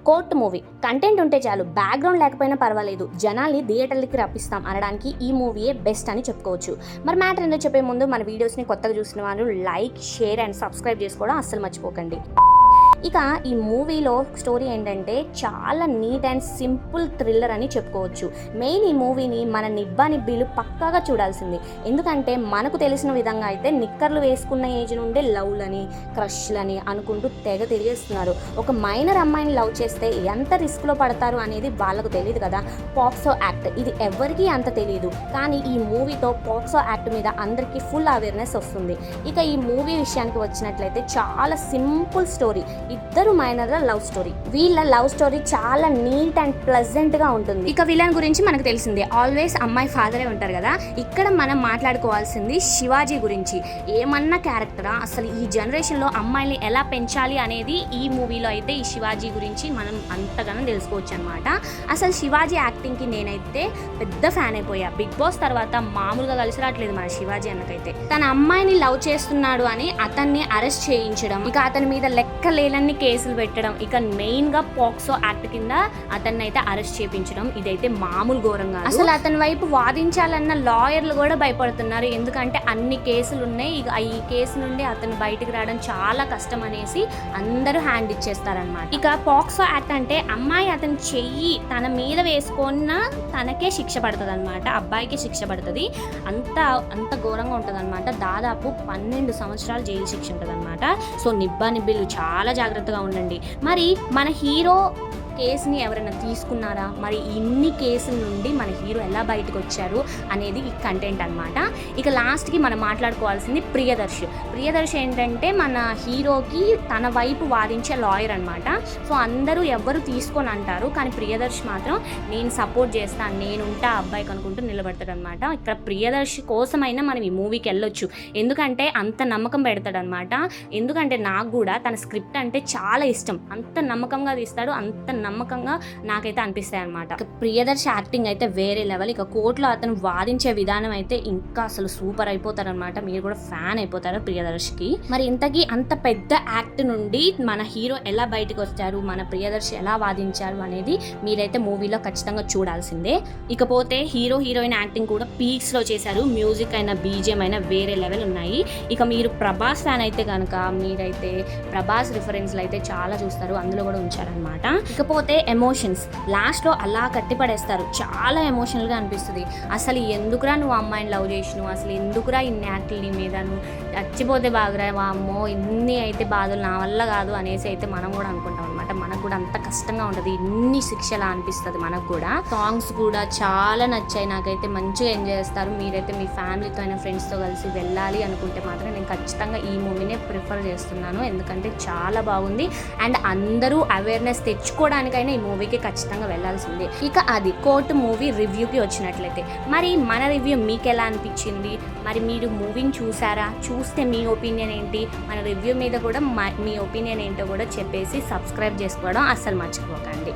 Court movie content ఉంటే చాలు, background లేకపోయినా పర్వాలేదు, జనాల్ని థియేటర్లకి రప్పిస్తాం అనడానికి ఈ మూవీయే బెస్ట్ అని చెప్పుకోవచ్చు. మరి మ్యాటర్ ఏంటో చెప్పే ముందు మన వీడియోస్ని కొత్తగా చూసిన వాళ్ళు లైక్, షేర్ అండ్ సబ్స్క్రైబ్ చేసుకోవడం అస్సలు మర్చిపోకండి. ఇక ఈ మూవీలో స్టోరీ ఏంటంటే చాలా నీట్ అండ్ సింపుల్ థ్రిల్లర్ అని చెప్పుకోవచ్చు. మెయిన్ ఈ మూవీని మన నిబ్బా నిబ్బీలు పక్కాగా చూడాల్సింది. ఎందుకంటే మనకు తెలిసిన విధంగా అయితే నిక్కర్లు వేసుకున్న ఏజ్ నుండే లవ్లని, క్రష్లని అనుకుంటూ తెగ తిరిగేస్తున్నారు. ఒక మైనర్ అమ్మాయిని లవ్ చేస్తే ఎంత రిస్క్లో పడతారు అనేది వాళ్ళకు తెలియదు కదా. పాక్సో యాక్ట్ ఇది ఎవరికీ అంత తెలియదు, కానీ ఈ మూవీతో పాక్సో యాక్ట్ మీద అందరికీ ఫుల్ అవేర్నెస్ వస్తుంది. ఇక ఈ మూవీ విషయానికి వచ్చినట్లయితే చాలా సింపుల్ స్టోరీ, ఇద్దరు మైనర్ల లవ్ స్టోరీ. వీళ్ళ లవ్ స్టోరీ చాలా నీట్ అండ్ ప్లెజెంట్ గా ఉంటుంది. ఇక విలన్ గురించి మనకు తెలిసిందే, ఆల్వేస్ అమ్మాయి ఫాదరే ఉంటారు కదా. ఇక్కడ మనం మాట్లాడుకోవాల్సింది శివాజీ గురించి. ఏమన్నా క్యారెక్టరా, అసలు ఈ జనరేషన్ లో అమ్మాయిని ఎలా పెంచాలి అనేది ఈ మూవీలో అయితే ఈ శివాజీ గురించి మనం అంతగానో తెలుసుకోవచ్చు అనమాట. అసలు శివాజీ యాక్టింగ్ కి నేనైతే పెద్ద ఫ్యాన్ అయిపోయా. బిగ్ బాస్ తర్వాత మామూలుగా కలిసి రావట్లేదు మన శివాజీ అన్నకైతే. తన అమ్మాయిని లవ్ చేస్తున్నాడు అని అతన్ని అరెస్ట్ చేయించడం, ఇక అతని మీద లెక్క లేని కేసులు పెట్టడం, ఇక మెయిన్ గా పాక్సో యాక్ట్ కింద అతన్ని అయితే అరెస్ట్ చేయించడం, ఇదైతే మామూలు ఘోరంగా. అసలు అతని వైపు వాదించాలన్న లాయర్లు కూడా భయపడుతున్నారు. ఎందుకంటే అన్ని కేసులు ఉన్నాయి, ఇక ఈ కేసు నుండి అతను బయటకు రావడం చాలా కష్టం అనేసి అందరూ హ్యాండ్ ఇచ్చేస్తారనమాట. ఇక పాక్సో యాక్ట్ అంటే అమ్మాయి అతని చెయ్యి తన మీద వేసుకున్న తనకే శిక్ష పడుతుంది అనమాట, అబ్బాయికి శిక్ష పడుతుంది. అంత ఘోరంగా ఉంటుంది అనమాట. దాదాపు 12 సంవత్సరాలు జైలు శిక్ష ఉంటుంది అనమాట. సో నిబ్బా నిబ్బిలు చాలా జాగ్రత్తగా ఉండండి. మరి మన హీరో కేసుని ఎవరైనా తీసుకున్నారా, మరి ఇన్ని కేసుల నుండి మన హీరో ఎలా బయటకు వచ్చారు అనేది ఈ కంటెంట్ అనమాట. ఇక లాస్ట్కి మనం మాట్లాడుకోవాల్సింది ప్రియదర్శి ఏంటంటే మన హీరోకి తన వైపు వాదించే లాయర్ అనమాట. సో అందరూ ఎవ్వరు తీసుకొని అంటారు, కానీ ప్రియదర్శి మాత్రం నేను సపోర్ట్ చేస్తాను, నేనుంటా అబ్బాయికి అనుకుంటూ నిలబడతాడు అనమాట. ఇక్కడ ప్రియదర్శి కోసమైనా మనం ఈ మూవీకి వెళ్ళొచ్చు, ఎందుకంటే అంత నమ్మకం పెడతాడనమాట. ఎందుకంటే నాకు కూడా తన స్క్రిప్ట్ అంటే చాలా ఇష్టం, అంత నమ్మకంగా తీస్తాడు, అంత నమ్మకంగా నాకైతే అనిపిస్తాయి అనమాట. ప్రియదర్శి యాక్టింగ్ అయితే వేరే లెవెల్. ఇక కోర్టులో అతను వాదించే విధానం అయితే ఇంకా అసలు సూపర్ అయిపోతారు అనమాట. మీరు కూడా ఫ్యాన్ అయిపోతారు ప్రియదర్శికి. మరి ఇంతకీ అంత పెద్ద యాక్ట్ నుండి మన హీరో ఎలా బయటకు వచ్చారు, మన ప్రియదర్శి ఎలా వాదించారు అనేది మీరైతే మూవీలో ఖచ్చితంగా చూడాల్సిందే. ఇకపోతే హీరోయిన్ యాక్టింగ్ కూడా పీక్స్ లో చేశారు. మ్యూజిక్ అయినా బీజిఎం అయినా వేరే లెవెల్ ఉన్నాయి. ఇక మీరు ప్రభాస్ ఫ్యాన్ అయితే కనుక మీరైతే ప్రభాస్ రిఫరెన్స్లు అయితే చాలా చూస్తారు, అందులో కూడా ఉంచారనమాట. ఇకపోతే ఎమోషన్స్ లాస్ట్లో అలా కట్టిపడేస్తారు, చాలా ఎమోషనల్గా అనిపిస్తుంది. అసలు ఎందుకురా నువ్వు అమ్మాయిని లవ్ చేసినావు, అసలు ఎందుకురా ఇన్ని యాక్టులు నీ మీద, నువ్వు చచ్చిపోతే బాగురా, అమ్మో ఇన్ని అయితే బాధలు నా వల్ల కాదు అనేసి అయితే మనం కూడా అనుకుంటాం అనమాట. మనకు కూడా అంత కష్టంగా ఉంటుంది, ఇన్ని శిక్షలా అనిపిస్తుంది మనకు కూడా. సాంగ్స్ కూడా చాలా నచ్చాయి నాకైతే, మంచిగా ఎంజాయ్ చేస్తారు. మీరైతే మీ ఫ్యామిలీతో అయినా ఫ్రెండ్స్తో కలిసి వెళ్ళాలి అనుకుంటే మాత్రం నేను ఖచ్చితంగా ఈ మూవీనే ప్రిఫర్ చేస్తున్నాను, ఎందుకంటే చాలా బాగుంది. అండ్ అందరూ అవేర్నెస్ తెచ్చుకోవడానికైనా ఈ మూవీకి ఖచ్చితంగా వెళ్ళాల్సిందే. ఇక అది కోర్టు మూవీ రివ్యూకి వచ్చినట్లయితే మరి మన రివ్యూ మీకు ఎలా అనిపించింది, మరి మీరు మూవీని చూసారా, చూస్తే మీ ఒపీనియన్ ఏంటి, మన రివ్యూ మీద కూడా మీ ఒపీనియన్ ఏంటో కూడా చెప్పేసి సబ్స్క్రైబ్ చేసుకోవడం అస్సలు మర్చిపోకండి.